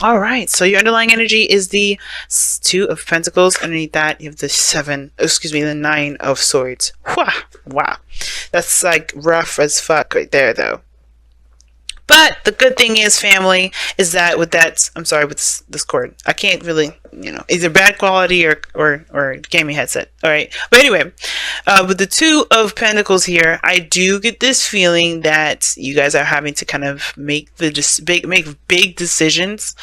All right, so your underlying energy is the Two of Pentacles. Underneath that, you have the Nine of Swords. Wow, wow. That's like rough as fuck right there, though. But the good thing is, family, is that with that, I'm sorry, with this cord, I can't really, either bad quality or gaming headset. All right. But anyway, with the Two of Pentacles here, I do get this feeling that you guys are having to kind of make big decisions,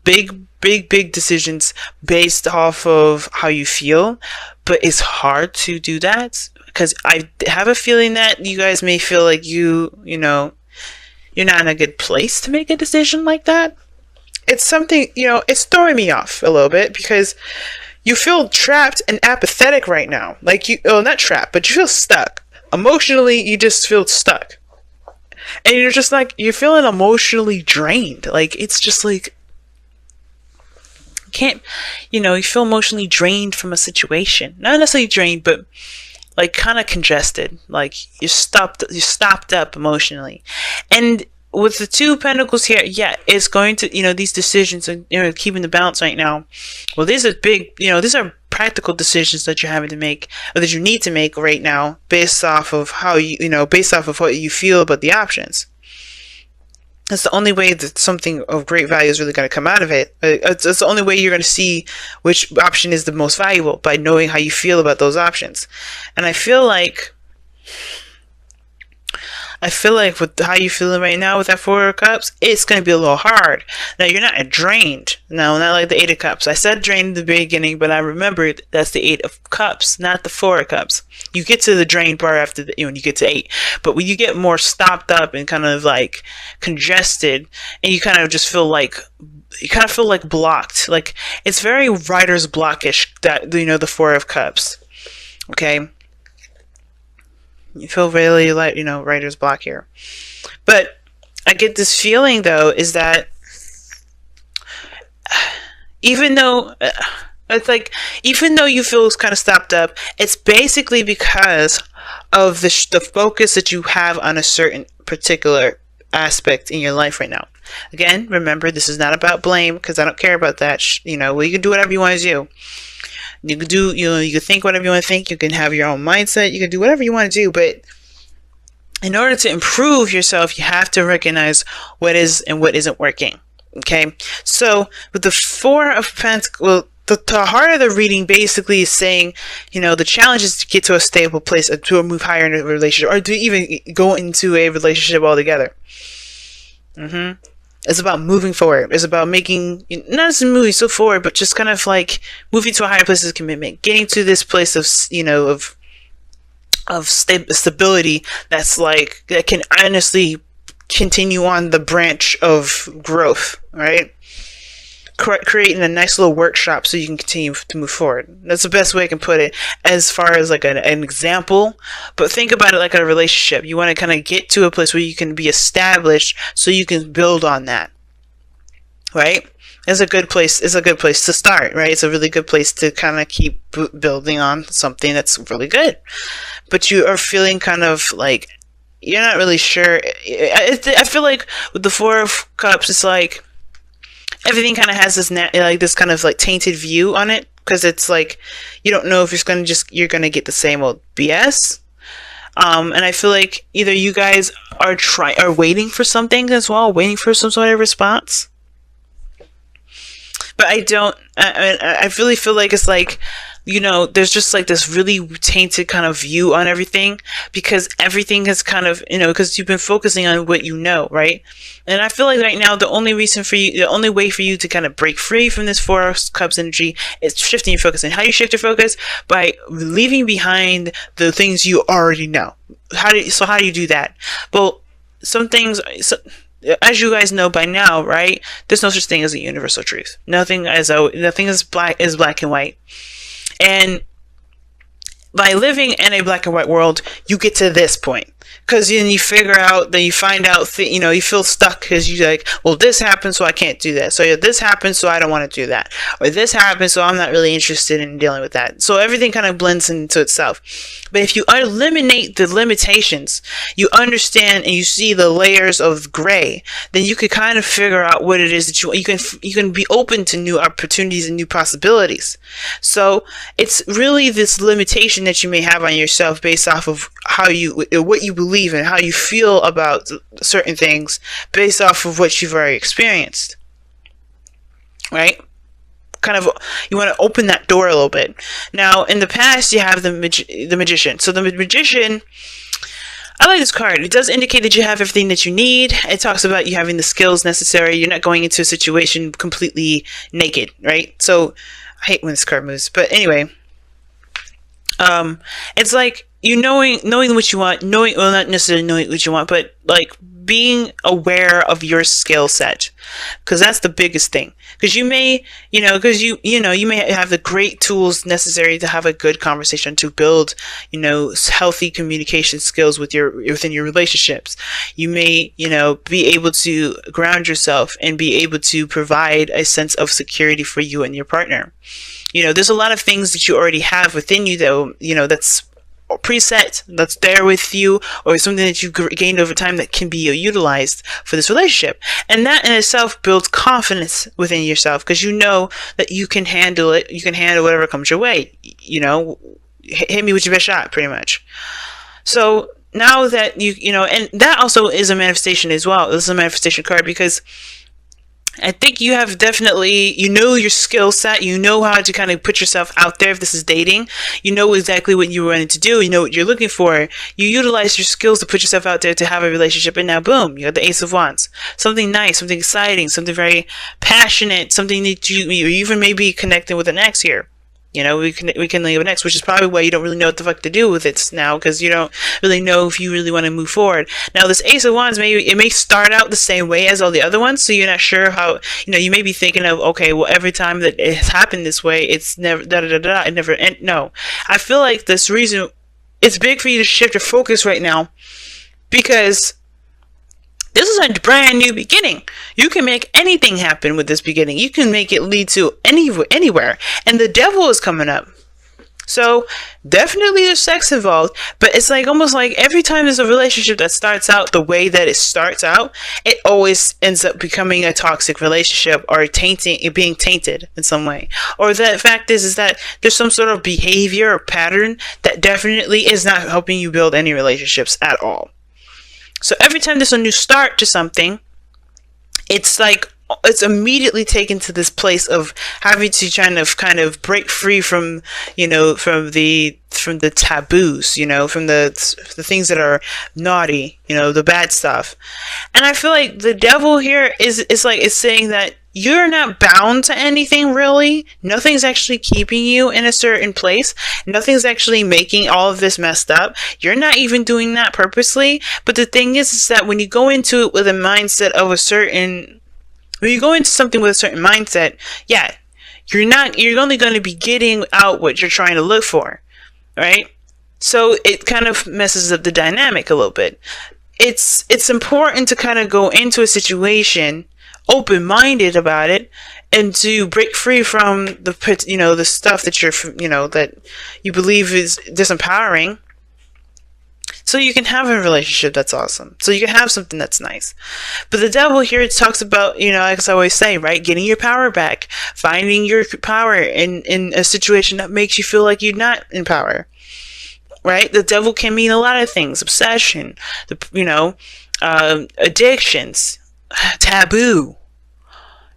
big decisions based off of how you feel. But it's hard to do that because I have a feeling that you guys may feel like you're not in a good place to make a decision like that. It's something, it's throwing me off a little bit because you feel trapped and apathetic right now. Like not trapped, but you feel stuck. Emotionally, you just feel stuck. And you're just like, you're feeling emotionally drained. Like, it's just like, you feel emotionally drained from a situation. Not necessarily drained, but like kind of congested, like you're stopped up emotionally. And with the Two of Pentacles here, yeah, it's going to, these decisions and keeping the balance right now. Well, these are big, these are practical decisions that you're having to make, or that you need to make right now, based off of how based off of what you feel about the options. That's the only way that something of great value is really going to come out of it. It's the only way you're going to see which option is the most valuable, by knowing how you feel about those options. And I feel like with how you're feeling right now with that Four of Cups, it's going to be a little hard. Now, you're not drained. No, not like the Eight of Cups. I said drained in the beginning, but I remembered that's the Eight of Cups, not the Four of Cups. You get to the drained part after when you get to 8. But when you get more stopped up and kind of like congested, and you kind of just feel like, blocked. Like, it's very writer's blockish, that, the Four of Cups. Okay? You feel really like, writer's block here. But I get this feeling, though, is that even though you feel kind of stopped up, it's basically because of the focus that you have on a certain particular aspect in your life right now. Again, remember, this is not about blame, because I don't care about that. You can do whatever you want to do. You can do, you can think whatever you want to think. You can have your own mindset. You can do whatever you want to do. But in order to improve yourself, you have to recognize what is and what isn't working. Okay? So with the Four of Pentacles, the heart of the reading basically is saying, the challenge is to get to a stable place, or to move higher in a relationship, or to even go into a relationship altogether. It's about moving forward. It's about making, not just moving so forward, but just kind of like moving to a higher place of commitment, getting to this place of, stability that's like, that can honestly continue on the branch of growth, right? Creating a nice little workshop so you can continue to move forward. That's the best way I can put it, as far as like an example. But think about it like a relationship. You want to kind of get to a place where you can be established, so you can build on that, right? It's a good place. It's a good place to start, right? It's a really good place to kind of keep building on something that's really good. But you are feeling kind of like you're not really sure. I feel like with the Four of Cups, it's like everything kind of has this kind of like tainted view on it, because it's like you don't know if you're gonna get the same old BS. And I feel like either you guys are waiting for something as well, waiting for some sort of response. But I really feel like it's like, there's just like this really tainted kind of view on everything, because everything has kind of, because you've been focusing on what right? And I feel like right now, the only way for you to kind of break free from this Four of Cups energy is shifting your focus. And how you shift your focus? By leaving behind the things you already know. How do you do that? Well, some things, as you guys know by now, right? There's no such thing as a universal truth. Nothing is black and white. And by living in a black and white world, you get to this point. Because then you figure out, then you find out, you feel stuck because you're like, well, this happened, so I can't do that. So this happened, so I don't want to do that. Or this happened, so I'm not really interested in dealing with that. So everything kind of blends into itself. But if you eliminate the limitations, you understand and you see the layers of gray, then you can kind of figure out what it is that you can be open to new opportunities and new possibilities. So it's really this limitation that you may have on yourself based off of what you believe and how you feel about certain things based off of what you've already experienced, right? Kind of, you want to open that door a little bit. Now, in the past, you have the magician. So the magician, I like this card. It does indicate that you have everything that you need. It talks about you having the skills necessary. You're not going into a situation completely naked, right? So I hate when this card moves, but anyway, it's like knowing what you want, well, not necessarily knowing what you want, but like being aware of your skill set, because that's the biggest thing. Because you may, you may have the great tools necessary to have a good conversation, to build, healthy communication skills within your relationships. You may, be able to ground yourself and be able to provide a sense of security for you and your partner. There's a lot of things that you already have within you that, that's preset, that's there with you, or something that you've gained over time that can be utilized for this relationship. And that in itself builds confidence within yourself, because you know that you can handle it. You can handle whatever comes your way. Hit me with your best shot, pretty much. So now that and that also is a manifestation as well. This is a manifestation card, because I think you have definitely, your skill set, how to kind of put yourself out there. If this is dating, you know exactly what you're wanting to do, you know what you're looking for. You utilize your skills to put yourself out there to have a relationship, and now boom, you got the Ace of Wands. Something nice, something exciting, something very passionate, something that you even may be connecting with an ex here. We can leave an ex, which is probably why you don't really know what the fuck to do with it now, because you don't really know if you really want to move forward. Now, this Ace of Wands, it may start out the same way as all the other ones, so you're not sure how, you may be thinking of, okay, well, every time that it has happened this way, it's never, it never end. No. I feel like this reason, it's big for you to shift your focus right now, because this is a brand new beginning. You can make anything happen with this beginning. You can make it lead to anywhere. And the devil is coming up. So definitely there's sex involved, but it's like almost like every time there's a relationship that starts out the way that it starts out, it always ends up becoming a toxic relationship, or being tainted in some way. Or the fact is that there's some sort of behavior or pattern that definitely is not helping you build any relationships at all. So every time there's a new start to something, it's like it's immediately taken to this place of having to kind of break free from the taboos, from the things that are naughty, the bad stuff. And I feel like the devil here is saying that you're not bound to anything, really. Nothing's actually keeping you in a certain place. Nothing's actually making all of this messed up. You're not even doing that purposely. But the thing is that when you go into it with a mindset of when you go into something with a certain mindset, yeah, you're only going to be getting out what you're trying to look for, right? So it kind of messes up the dynamic a little bit. It's important to kind of go into a situation open-minded about it, and to break free from the stuff that that you believe is disempowering, so you can have a relationship that's awesome, so you can have something that's nice. But the devil here talks about, like I always say, right, getting your power back, finding your power in a situation that makes you feel like you're not in power, right? The devil can mean a lot of things: obsession, addictions, taboo,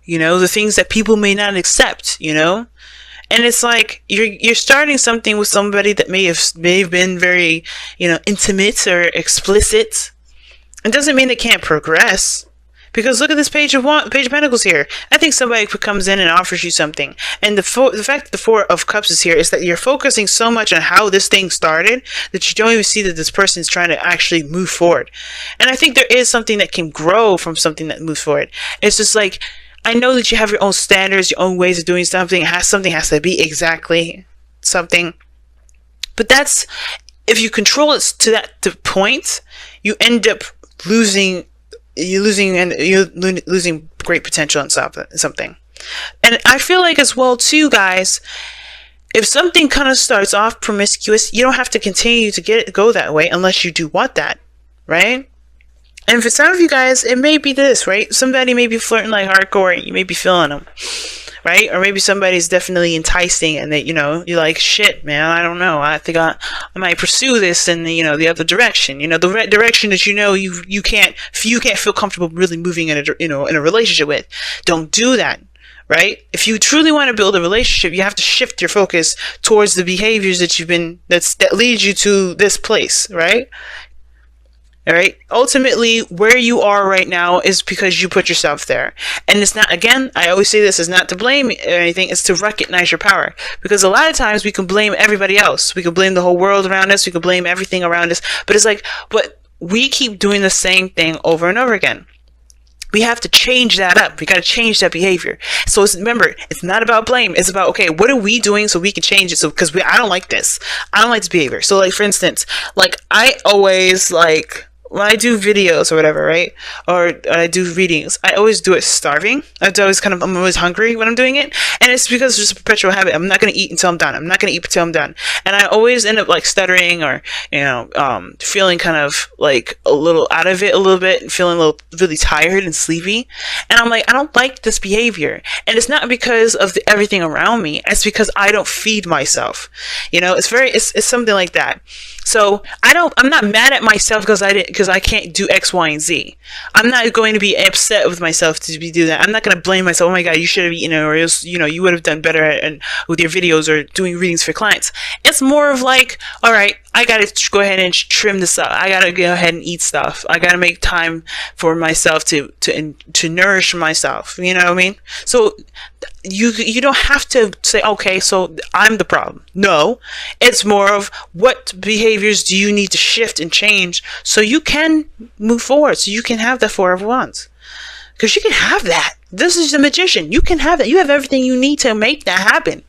the things that people may not accept, and it's like you're starting something with somebody that may have been very, intimate or explicit. It doesn't mean they can't progress, because look at this Page of Pentacles here. I think somebody comes in and offers you something, and the fact that the Four of Cups is here is that you're focusing so much on how this thing started that you don't even see that this person is trying to actually move forward. And I think there is something that can grow from something that moves forward. It's just like, I know that you have your own standards, your own ways of doing something. Something has to be exactly something. But that's, if you control it to that point, you end up losing great potential in something. And I feel like as well too, guys, if something kind of starts off promiscuous, you don't have to continue to go that way unless you do want that, right? And for some of you guys, it may be this, right? Somebody may be flirting like hardcore and you may be feeling them, right? Or maybe somebody's definitely enticing and that, you're like, shit, man, I don't know. I think I might pursue this in the, the other direction. The direction that you can't feel comfortable really moving in a relationship with. Don't do that. Right? If you truly want to build a relationship, you have to shift your focus towards the behaviors that lead you to this place, right? All right. Ultimately, where you are right now is because you put yourself there. And it's not, again, I always say this is not to blame or anything. It's to recognize your power. Because a lot of times we can blame everybody else. We can blame the whole world around us. We can blame everything around us. But it's like, but we keep doing the same thing over and over again. We have to change that up. We got to change that behavior. So remember, it's not about blame. It's about, okay, what are we doing so we can change it? So, because I don't like this. I don't like this behavior. So like, for instance, like I always like, when I do videos or whatever, right? Or I do readings, I always do it starving. I'm always hungry when I'm doing it. And it's because it's just a perpetual habit. I'm not going to eat until I'm done. I'm not going to eat until I'm done. And I always end up like stuttering or, feeling kind of like a little out of it a little bit and feeling really tired and sleepy. And I'm like, I don't like this behavior. And it's not because of everything around me. It's because I don't feed myself. It's something like that. So I'm not mad at myself because I can't do X, Y, and Z. I'm not going to be upset with myself to do that. I'm not going to blame myself. Oh my God, you should have eaten it, or else, you would have done better with your videos or doing readings for clients. It's more of like, all right, I got to go ahead and trim this up. I got to go ahead and eat stuff. I got to make time for myself to nourish myself. You know what I mean? So you don't have to say, okay, so I'm the problem. No, it's more of what behaviors do you need to shift and change so you can move forward, so you can have the Four of Wands. Because you can have that. This is the Magician. You can have that. You have everything you need to make that happen.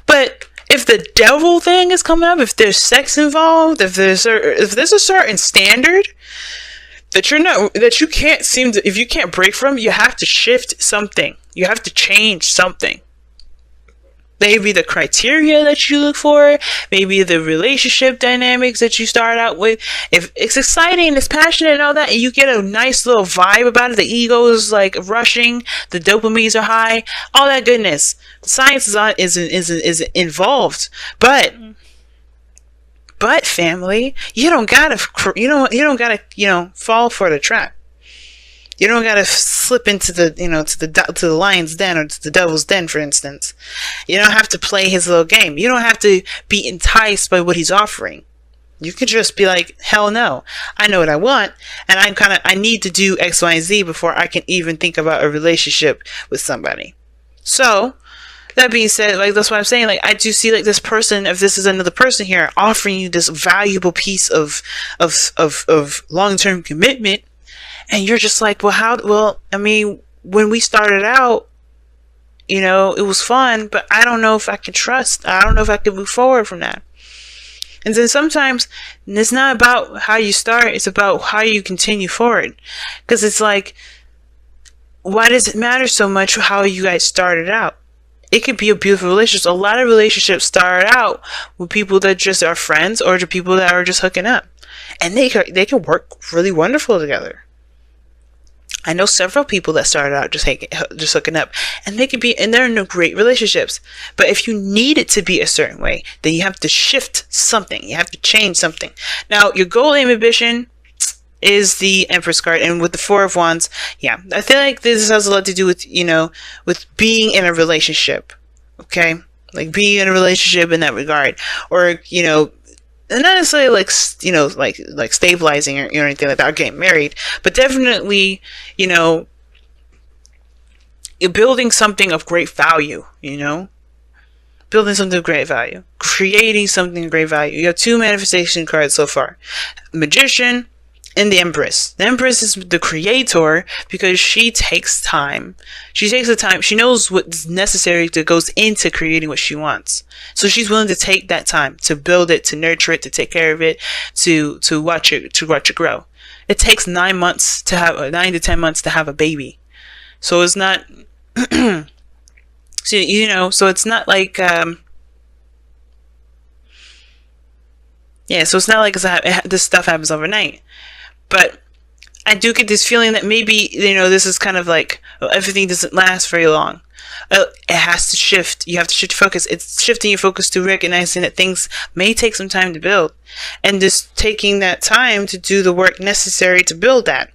But if the devil thing is coming up, if there's sex involved, if there's a certain standard that you can't if you can't break from, you have to shift something. You have to change something. Maybe the criteria that you look for, maybe the relationship dynamics that you start out with. If it's exciting, it's passionate and all that, and you get a nice little vibe about it, the ego is like rushing, the dopamines are high, all that goodness. The science is involved, but family, you don't gotta fall for the trap. You don't gotta slip into the to the lion's den or to the devil's den, for instance. You don't have to play his little game. You don't have to be enticed by what he's offering. You can just be like, hell no, I know what I want, and I need to do X, Y, and Z before I can even think about a relationship with somebody. So, that being said, like, that's what I'm saying. Like, I do see like this person, if this is another person here, offering you this valuable piece of long-term commitment. And you're just like, well, I mean, when we started out, it was fun, but I don't know if I can trust. I don't know if I can move forward from that. And then sometimes it's not about how you start. It's about how you continue forward. Because it's like, why does it matter so much how you guys started out? It could be a beautiful relationship. A lot of relationships start out with people that just are friends or the people that are just hooking up. And they can work really wonderful together. I know several people that started out just hooking up, and they're in great relationships. But if you need it to be a certain way, then you have to shift something. You have to change something. Now, your goal and ambition is the Empress card, and with the Four of Wands, yeah, I feel like this has a lot to do with, with being in a relationship. Okay, like being in a relationship in that regard, or and not necessarily like like stabilizing or anything like that, or getting married, but definitely you're building something of great value. Building something of great value, creating something of great value. You have two manifestation cards so far: Magician And the Empress. The Empress is the creator because she takes time. She takes the time. She knows what's necessary that goes into creating what she wants. So she's willing to take that time to build it, to nurture it, to take care of it, to watch it grow. It takes 9 months to have 9 to 10 months to have a baby. So it's not, so, you know, so it's not like, so it's not like this stuff happens overnight. But I do get this feeling that maybe, you know, this is kind of like, well, everything doesn't last very long. It has to shift. You have to shift focus. It's shifting your focus to recognizing that things may take some time to build. And just taking that time to do the work necessary to build that.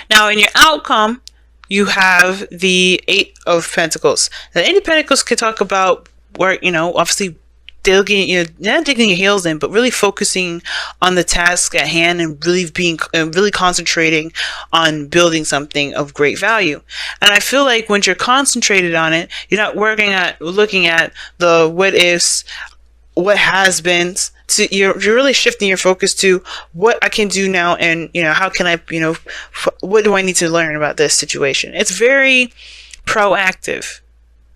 Now, in your outcome, you have the 8 of Pentacles. The 8 of Pentacles can talk about work, you know, obviously digging, you know, not digging your heels in, but really focusing on the task at hand and really concentrating on building something of great value. And I feel like when you're concentrated on it, you're not looking at the what ifs, what has been. So you're really shifting your focus to what I can do now, and, you know, how can I, you know, what do I need to learn about this situation? It's very proactive,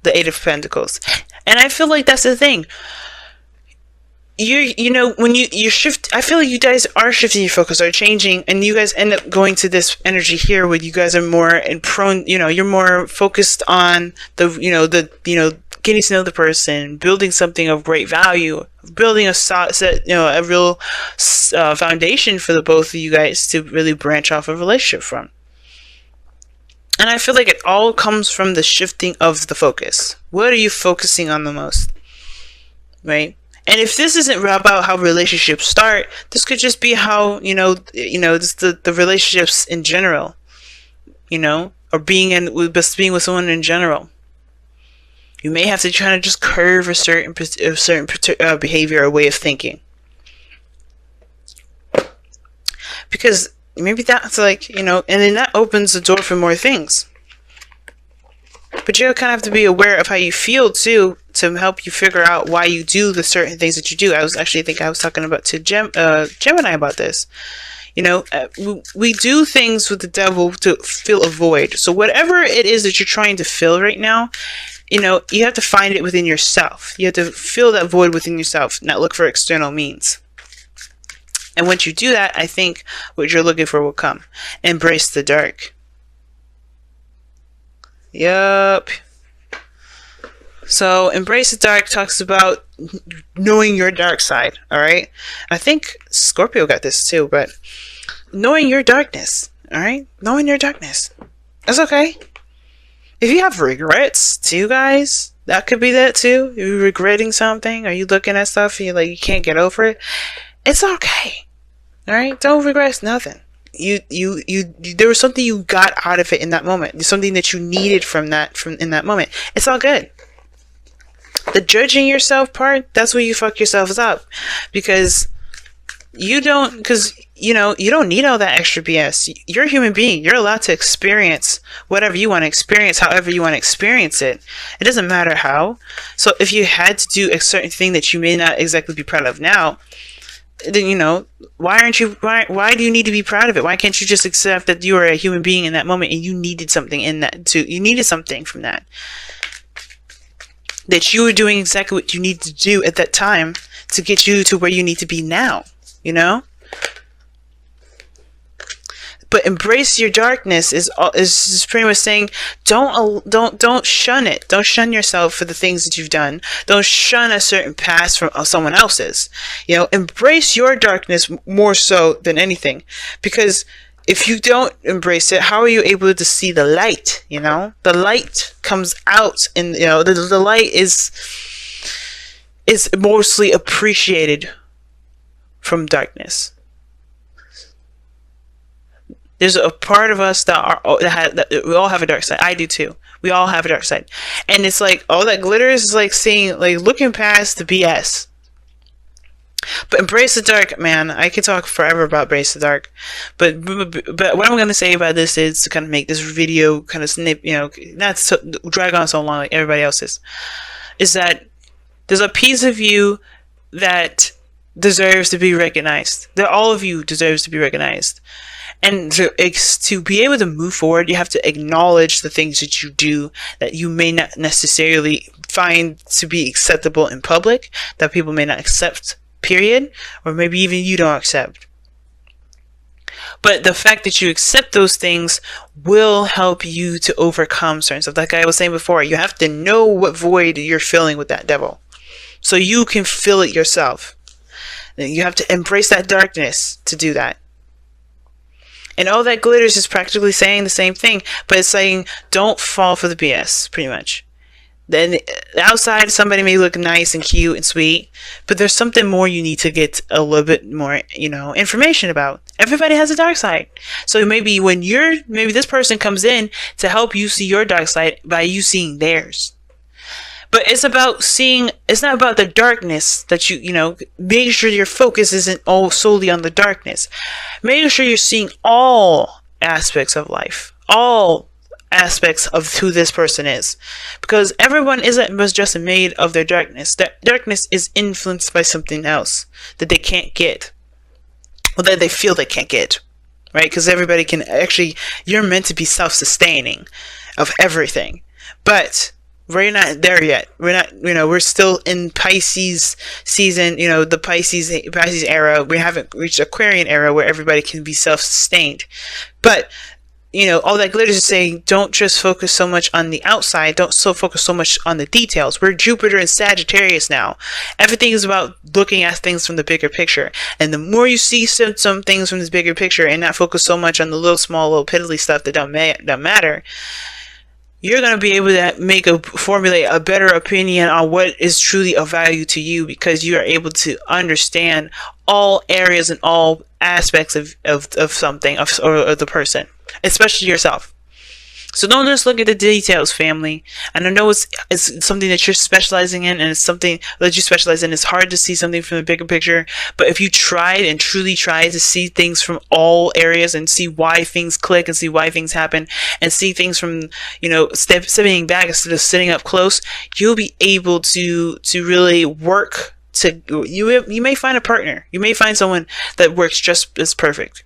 the 8 of Pentacles. And I feel like that's the thing. You know, when you shift, I feel like you guys are shifting your focus, are changing, and you guys end up going to this energy here where you guys are more prone, you know, you're more focused on getting to know the person, building something of great value, building a real foundation for the both of you guys to really branch off a relationship from. And I feel like it all comes from the shifting of the focus. What are you focusing on the most? Right? And if this isn't about how relationships start, this could just be how, just the relationships in general, or being with someone in general. You may have to try to just curve a certain behavior or way of thinking. Because maybe that's and then that opens the door for more things. But you kind of have to be aware of how you feel too, to help you figure out why you do the certain things that you do. I was talking about to Gemini about this. We do things with the devil to fill a void. So whatever it is that you're trying to fill right now, you have to find it within yourself. You have to fill that void within yourself, not look for external means. And once you do that, I think what you're looking for will come. Embrace the dark. Yup. So, Embrace the Dark talks about knowing your dark side, alright? I think Scorpio got this too, but knowing your darkness, alright? Knowing your darkness. That's okay. If you have regrets too, guys, that could be that too. If you're regretting something, or you looking at stuff and you can't get over it, it's okay. Alright? Don't regret nothing. There was something you got out of it in that moment. There's something that you needed from in that moment. It's all good. The judging yourself part, that's where you fuck yourselves up, because you don't need all that extra BS. You're a human being. You're allowed to experience whatever you want to experience, however you want to experience it. It doesn't matter how. So if you had to do a certain thing that you may not exactly be proud of now, then why do you need to be proud of it? Why can't you just accept that you are a human being in that moment and you needed something you needed something from that you were doing exactly what you need to do at that time to get you to where you need to be now, But embrace your darkness is pretty much saying don't shun it. Don't shun yourself for the things that you've done. Don't shun a certain past from someone else's. Embrace your darkness more so than anything, because if you don't embrace it, how are you able to see the light? The light comes out, and the light is mostly appreciated from darkness. There's a part of us that we all have a dark side. I do too. We all have a dark side, and it's like all that glitters is looking past the BS. But embrace the dark, man. I could talk forever about embrace the dark, but what I'm gonna say about this is to kind of make this video kind of not so drag on so long like everybody else's. Is that there's a piece of you that deserves to be recognized. That all of you deserves to be recognized. And to be able to move forward, you have to acknowledge the things that you do that you may not necessarily find to be acceptable in public, that people may not accept, period, or maybe even you don't accept. But the fact that you accept those things will help you to overcome certain stuff. Like I was saying before, you have to know what void you're filling with that devil, so you can fill it yourself. You have to embrace that darkness to do that. And all that glitters is practically saying the same thing, but it's saying don't fall for the BS, pretty much. Then outside, somebody may look nice and cute and sweet, but there's something more you need to get a little bit more, information about. Everybody has a dark side. So maybe maybe this person comes in to help you see your dark side by you seeing theirs. But it's not about the darkness that make sure your focus isn't all solely on the darkness. Make sure you're seeing all aspects of life, all aspects of who this person is. Because everyone was just made of their darkness. That darkness is influenced by something else that they can't get. Well, that they feel they can't get. Right? Because everybody you're meant to be self-sustaining of everything. But we're not there yet. We're not, we're still in Pisces season, the Pisces era. We haven't reached Aquarian era where everybody can be self-sustained. But, all that glitters is saying don't just focus so much on the outside. Don't focus so much on the details. We're Jupiter and Sagittarius now. Everything is about looking at things from the bigger picture. And the more you see some things from this bigger picture and not focus so much on the little piddly stuff that don't matter, you're going to be able to formulate a better opinion on what is truly of value to you, because you are able to understand all areas and all aspects of something or the person, especially yourself. So don't just look at the details, family. And I know it's something that you're specializing in, and it's something that you specialize in. It's hard to see something from the bigger picture. But if you truly try to see things from all areas and see why things click and see why things happen and see things from, stepping back instead of sitting up close, you'll be able to really work you may find a partner. You may find someone that works just as perfect.